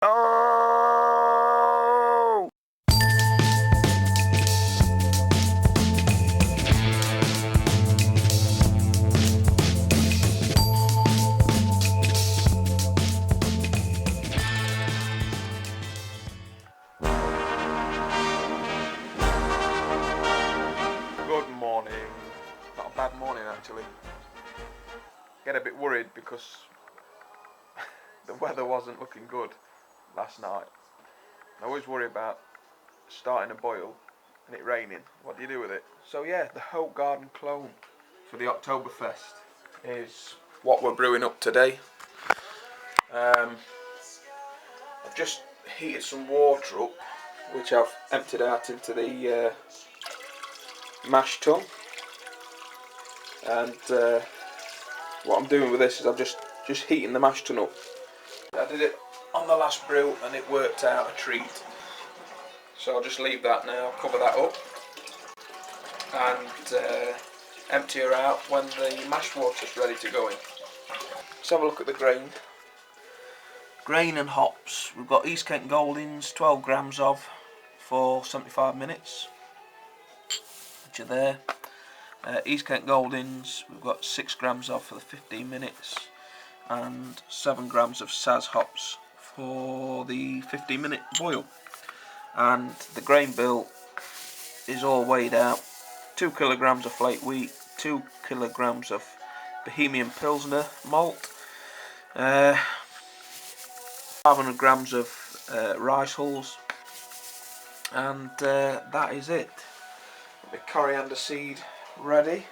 Oh! Good morning. Not a bad morning actually. Get a bit worried because the weather wasn't looking good last night. I always worry about starting a boil and it raining. What do you do with it? So yeah, the Hoegaarden clone for the Oktoberfest is what we're brewing up today. I've just heated some water up, which I've emptied out into the mash tun. And what I'm doing with this is I'm just heating the mash tun up. I did it on the last brew and it worked out a treat. So I'll just leave that now, cover that up, and empty her out when the mash water's ready to go in. Let's have a look at the grain. Grain and hops. We've got East Kent Goldings, 12 grams of for 75 minutes, which are there. East Kent Goldings, we've got 6 grams of for the 15 minutes, and 7 grams of Saz hops for the 15-minute boil. And the grain bill is all weighed out. 2 kilograms of flake wheat, 2 kilograms of Bohemian Pilsner malt, 500 grams of rice hulls, and that is it. The coriander seed ready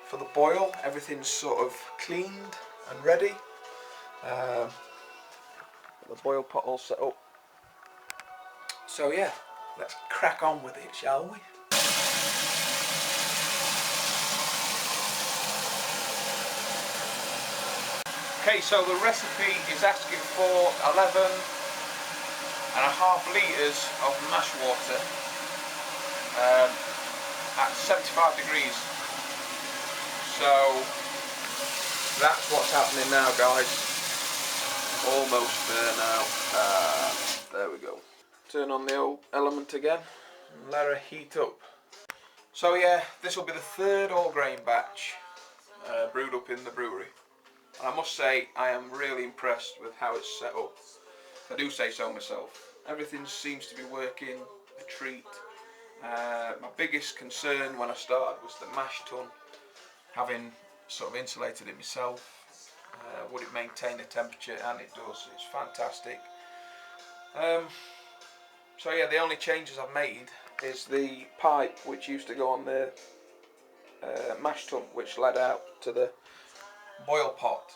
for the boil. Everything's sort of cleaned and ready. The boil pot all set up. So yeah, let's crack on with it, shall we? Okay, so the recipe is asking for 11.5 litres of mash water at 75 degrees. So that's what's happening now, guys. Almost there now. There we go. Turn on the old element again and let her heat up. So yeah, this will be the third all grain batch brewed up in the brewery. And I must say, I am really impressed with how it's set up. I do say so myself. Everything seems to be working a treat. My biggest concern when I started was the mash tun. Having sort of insulated it myself, would it maintain the temperature? And it does. It's fantastic. So yeah, the only changes I've made is the pipe which used to go on the mash tun, which led out to the boil pot,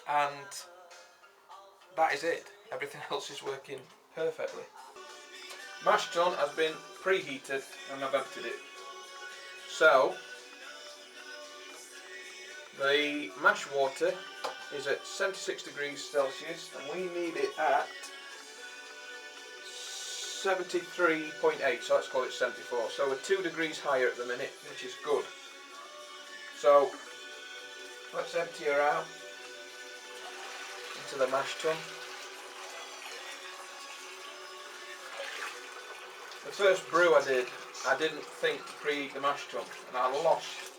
and that is it. Everything else is working perfectly. Mash tun has been preheated and I've emptied it. So the mash water is at 76 degrees Celsius and we need it at 73.8, so let's call it 74. So we're 2 degrees higher at the minute, which is good. So let's empty her out into the mash tun. The first brew I did, I didn't think to preheat the mash tun and I lost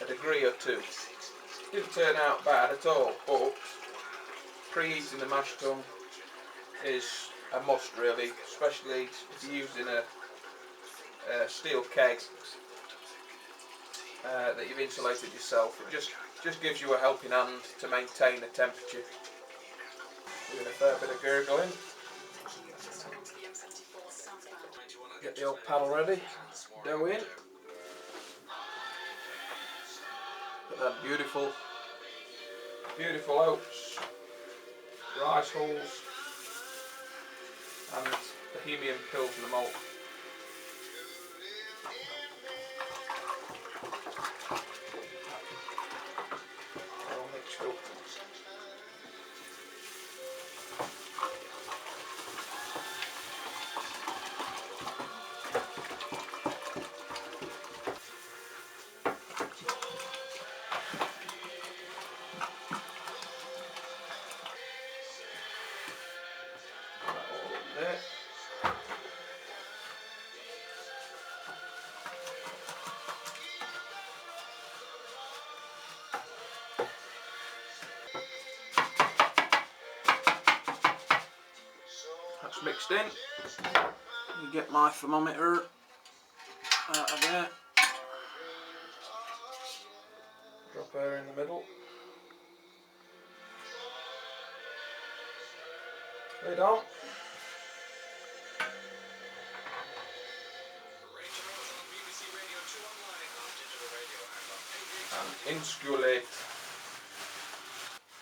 a degree or two. Didn't turn out bad at all, but preheating the mash tun is a must really, especially if you're using a steel keg that you've insulated yourself. It just gives you a helping hand to maintain the temperature. Doing a fair bit of gurgling. Get the old paddle ready, dough in. Put that beautiful oats, rice hulls, and Bohemian Pilsner malt. All mixed up. That's mixed in. You get my thermometer out of there. Drop her in the middle. Lid on. And insculate.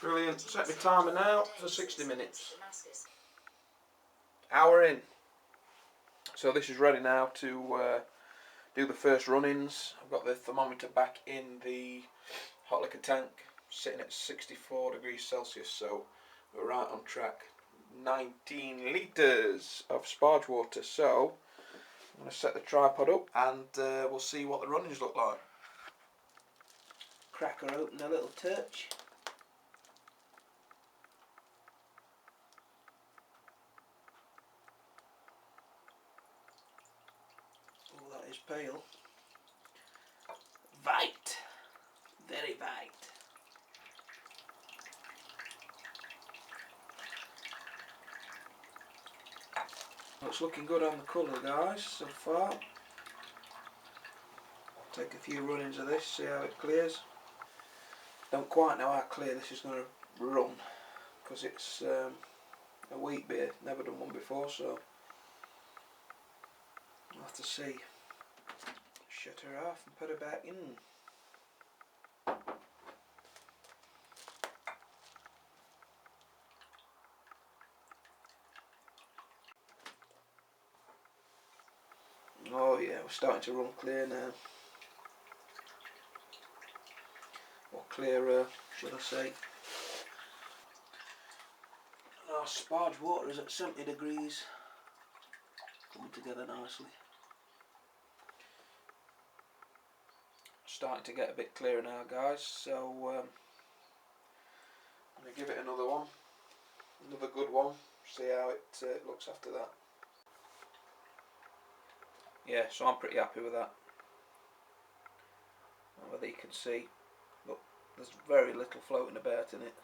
Brilliant. Set my timer now for 60 minutes. Hour in. So this is ready now to do the first run-ins. I've got the thermometer back in the hot liquor tank, sitting at 64 degrees Celsius, so we're right on track. 19 litres of sparge water. So I'm going to set the tripod up and we'll see what the run-ins look like. Crack her open a little touch. Oh, that is pale. White. Very white. Looks looking good on the colour, guys, so far. Take a few run-ins of this, see how it clears. Don't quite know how clear this is going to run, because it's a wheat beer, never done one before, so I'll have to see. Shut her off and put her back in. Oh yeah, we're starting to run clear now. Or clearer, should I say. And our sparge water is at 70 degrees. Coming together nicely. Starting to get a bit clearer now, guys, so I'm going to give it another one. Another good one. See how it looks after that. Yeah, so I'm pretty happy with that. Whether you can see, look, there's very little floating about in it.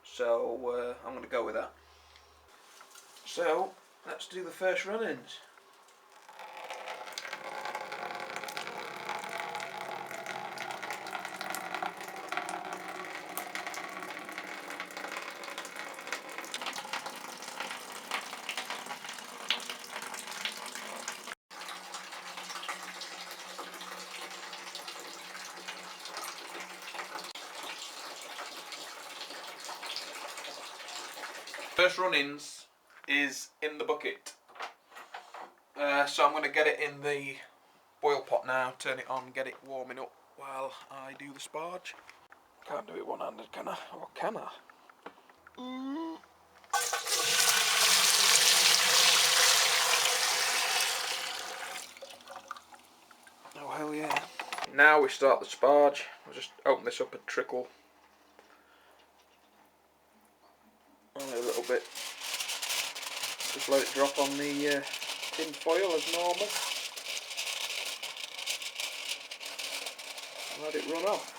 So I'm going to go with that. So let's do the first run-ins. First run-ins is in the bucket, so I'm going to get it in the boil pot now, turn it on, get it warming up while I do the sparge. Can't do it one-handed, can I? Or can I? Oh hell yeah. Now we start the sparge. I'll just open this up a trickle. Only a little bit. Just let it drop on the tin foil as normal. And let it run off.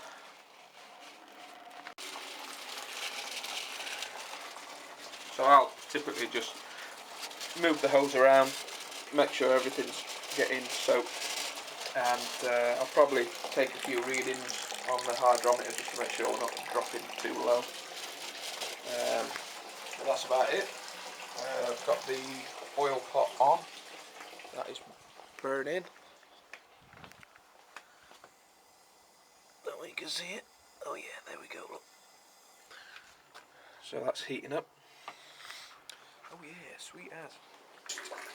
So I'll typically just move the hose around, make sure everything's getting soaked, and I'll probably take a few readings on the hydrometer just to make sure we're not dropping too low. But that's about it. I've got the oil pot on, that is burning. That way you can see it. Oh yeah, there we go, look. So that's heating up. Oh yeah, sweet as.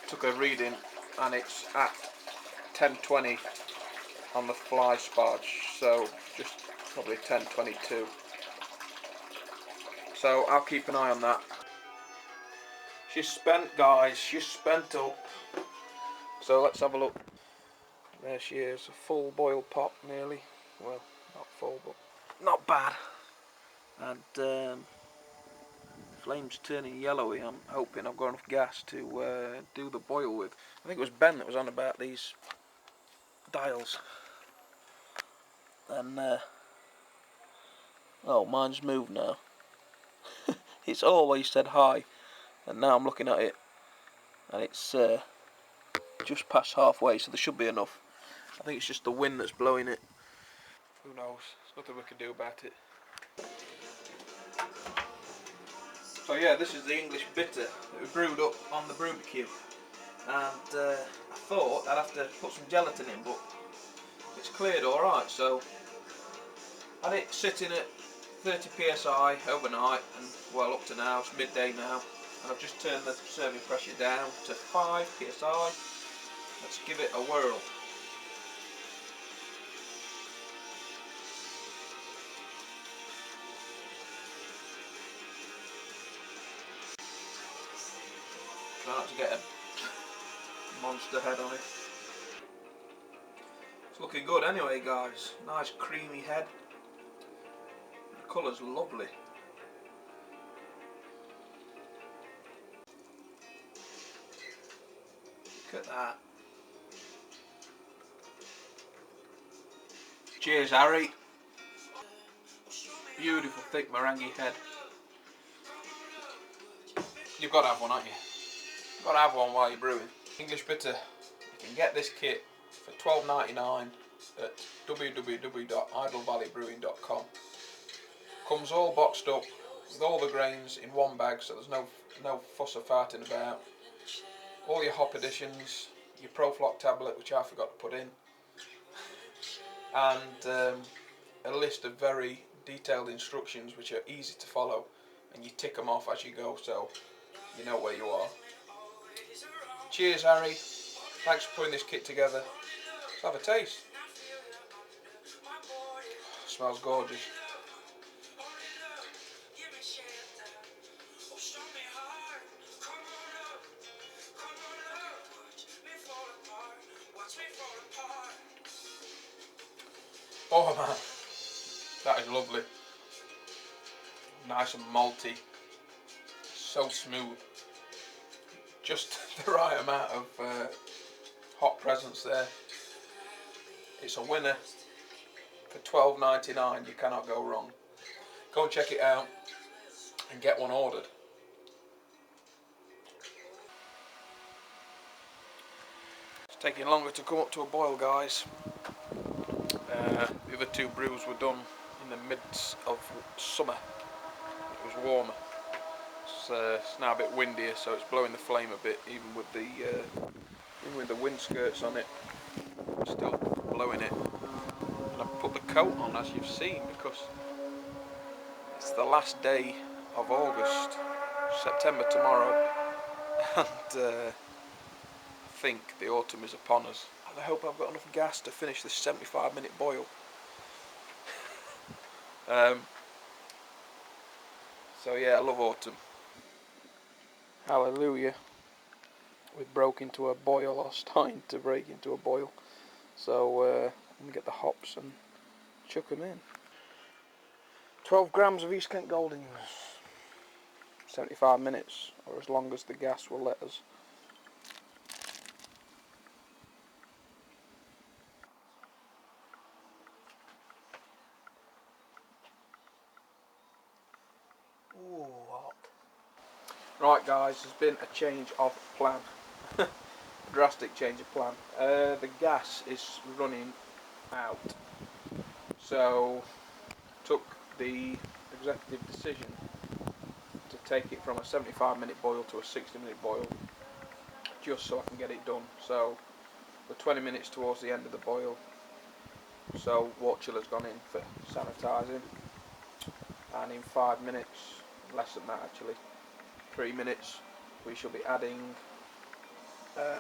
Took a reading and it's at 1020 on the fly sparge, so just probably 1022. So I'll keep an eye on that. She's spent, guys, she's spent up. So let's have a look. There she is, a full boil pot nearly. Well, not full, but not bad. And flame's turning yellowy. I'm hoping I've got enough gas to do the boil with. I think it was Ben that was on about these dials. And oh, mine's moved now. it's always said high, and now I'm looking at it and it's just past halfway, so there should be enough. I think it's just the wind that's blowing it. Who knows? There's nothing we can do about it. So yeah, this is the English bitter that we brewed up on the barbecue, and I thought I'd have to put some gelatin in, but it's cleared alright. So I had it sitting at 30 psi overnight, and well, up to now, it's midday now, and I've just turned the serving pressure down to 5 psi. Let's give it a whirl. Try not to get a monster head on it. It's looking good anyway, guys. Nice creamy head. The colour's lovely. Look at that. Cheers, Harry. Beautiful thick meringue head. You've got to have one, haven't you? You've got to have one while you're brewing. English bitter. You can get this kit for $12.99 at www.idlevalleybrewing.com. Comes all boxed up with all the grains in one bag, so there's no fuss or farting about. All your hop additions, your Proflock tablet, which I forgot to put in, and a list of very detailed instructions which are easy to follow, and you tick them off as you go, so you know where you are. Cheers, Harry. Thanks for putting this kit together. Let's have a taste. Smells gorgeous. Oh man, that is lovely. Nice and malty. So smooth. Just the right amount of hot presence there. It's a winner. For $12.99 you cannot go wrong. Go and check it out and get one ordered. It's taking longer to come up to a boil, guys. The other two brews were done in the midst of summer. It was warmer. It's now a bit windier, so it's blowing the flame a bit, even with the wind skirts on it. Still blowing it. And I've put the coat on, as you've seen, because it's the last day of August, September tomorrow, and I think the autumn is upon us. And I hope I've got enough gas to finish this 75-minute boil. So yeah, I love autumn. Hallelujah. We broke into a boil, or starting to break into a boil. So I'm going to get the hops and chuck them in. 12 grams of East Kent Goldings. 75 minutes, or as long as the gas will let us. Ooh, hot. Right guys, there's been a change of plan. A drastic change of plan. The gas is running out. So, took the executive decision to take it from a 75-minute boil to a 60-minute boil, just so I can get it done. So, we're 20 minutes towards the end of the boil. So, wort chiller's gone in for sanitising, and in 5 minutes, less than that actually, 3 minutes, we shall be adding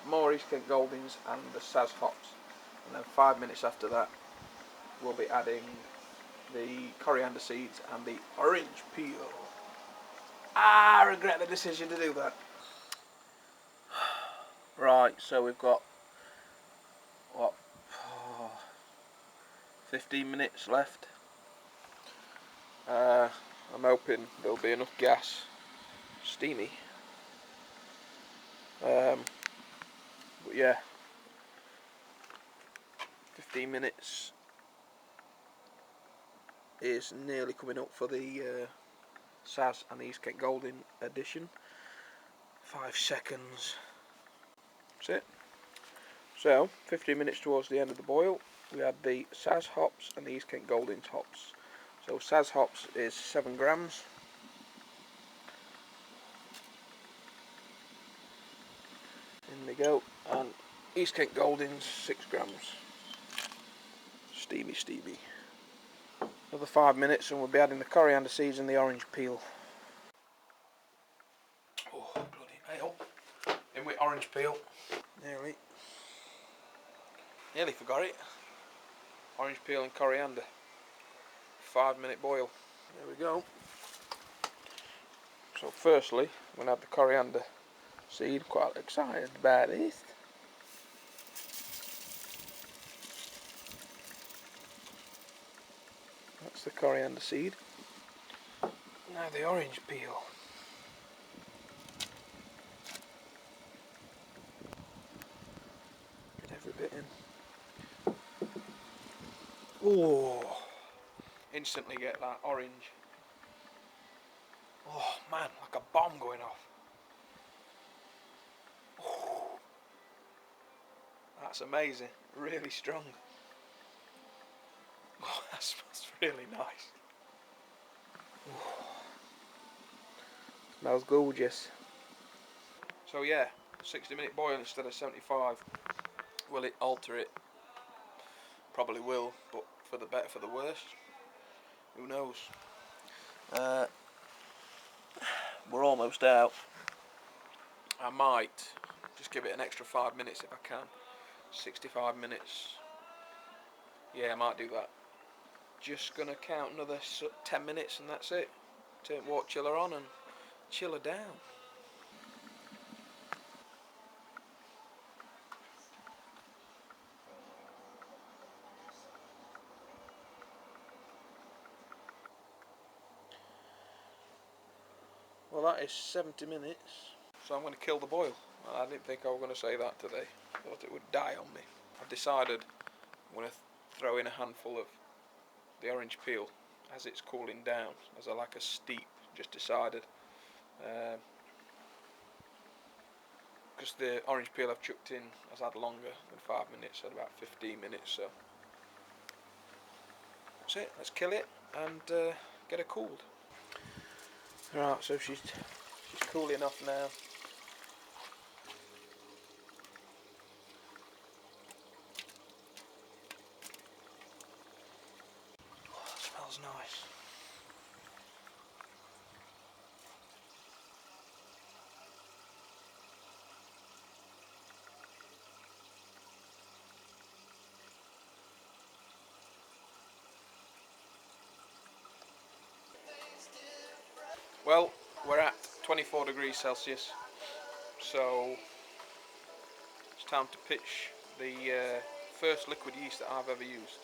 more East Kent Goldings and the Saz hops, and then 5 minutes after that we'll be adding the coriander seeds and the orange peel. I regret the decision to do that. Right, so we've got what, 15 minutes left. I'm hoping there'll be enough gas, steamy. But yeah, 15 minutes is nearly coming up for the Saz and the East Kent Golding edition. 5 seconds. That's it. So 15 minutes towards the end of the boil, we add the Saz hops and the East Kent Golding hops. So Saz hops is 7 grams. In they go, and East Kent Golding's 6 grams. Steamy, steamy. Another 5 minutes and we'll be adding the coriander seeds and the orange peel. Oh, bloody hell. In with orange peel. Nearly forgot it. Orange peel and coriander. 5-minute boil. There we go. So firstly, I'm going to add the coriander seed. Quite excited about this. That's the coriander seed. Now the orange peel. Get every bit in. Oh! Instantly get that orange. Oh man, like a bomb going off. Oh, that's amazing. Really strong. Oh, that smells really nice. Oh, smells gorgeous. So yeah, 60-minute boil instead of 75. Will it alter it? Probably will, but for the better, for the worse. Who knows? We're almost out. I might just give it an extra 5 minutes if I can. 65 minutes. Yeah, I might do that. Just gonna count another 10 minutes and that's it. Turn wort chiller on and chill her down. Well, that is 70 minutes. So I'm going to kill the boil. I didn't think I was going to say that today. I thought it would die on me. I've decided I'm going to throw in a handful of the orange peel as it's cooling down, as I like a steep. Just decided. Because the orange peel I've chucked in has had longer than 5 minutes, at about 15 minutes. So that's it. Let's kill it and get her cooled. Right, so she's cool enough now. Oh, that smells nice. Well, we're at 24 degrees Celsius, so it's time to pitch the first liquid yeast that I've ever used.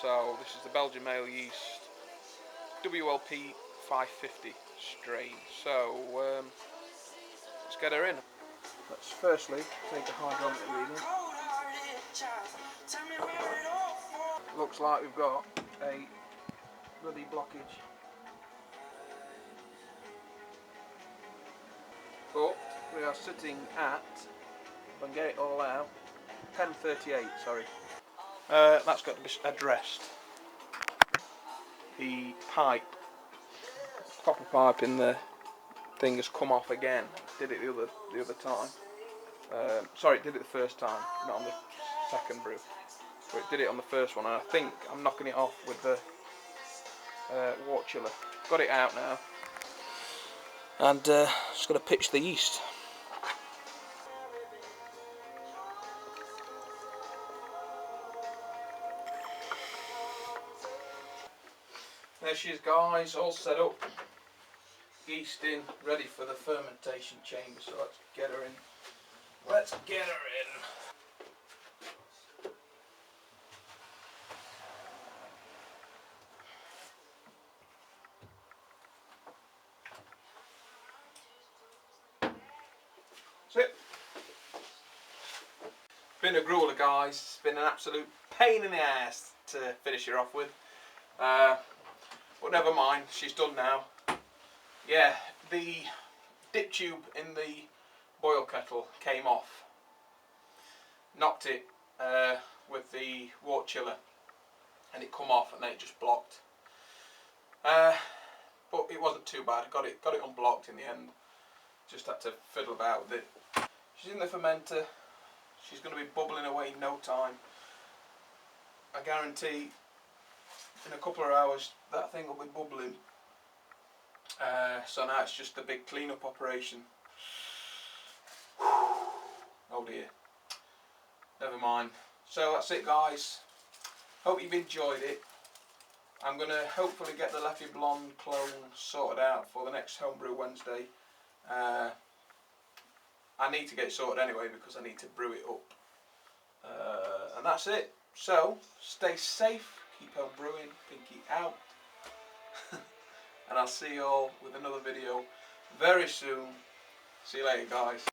So this is the Belgian ale yeast, WLP 550 strain. So let's get her in. Let's firstly take a hydrometer reading. Looks like we've got a bloody blockage. But we are sitting at, if I can get it all out, 10:38, sorry. That's got to be addressed. The pipe, copper pipe in the thing has come off again. Did it the other time. Sorry, it did it the first time, not on the second brew. But it did it on the first one, and I think I'm knocking it off with the wort chiller. Got it out now. And just going to pitch the yeast. There she is, guys, all set up. Yeast in, ready for the fermentation chamber. So let's get her in. Let's get her in. That's it. Been a grueler, guys. It's been an absolute pain in the ass to finish her off with. But never mind, she's done now. Yeah, the dip tube in the boil kettle came off. Knocked it with the wort chiller, and it come off, and then it just blocked. But it wasn't too bad. Got it unblocked in the end. Just had to fiddle about with it. She's in the fermenter. She's going to be bubbling away in no time. I guarantee in a couple of hours that thing will be bubbling. So now it's just a big clean-up operation. Oh dear. Never mind. So that's it, guys. Hope you've enjoyed it. I'm going to hopefully get the Leffy Blonde clone sorted out for the next Homebrew Wednesday. I need to get it sorted anyway because I need to brew it up. And that's it. So, stay safe, keep on brewing, pinky out. And I'll see you all with another video very soon. See you later, guys.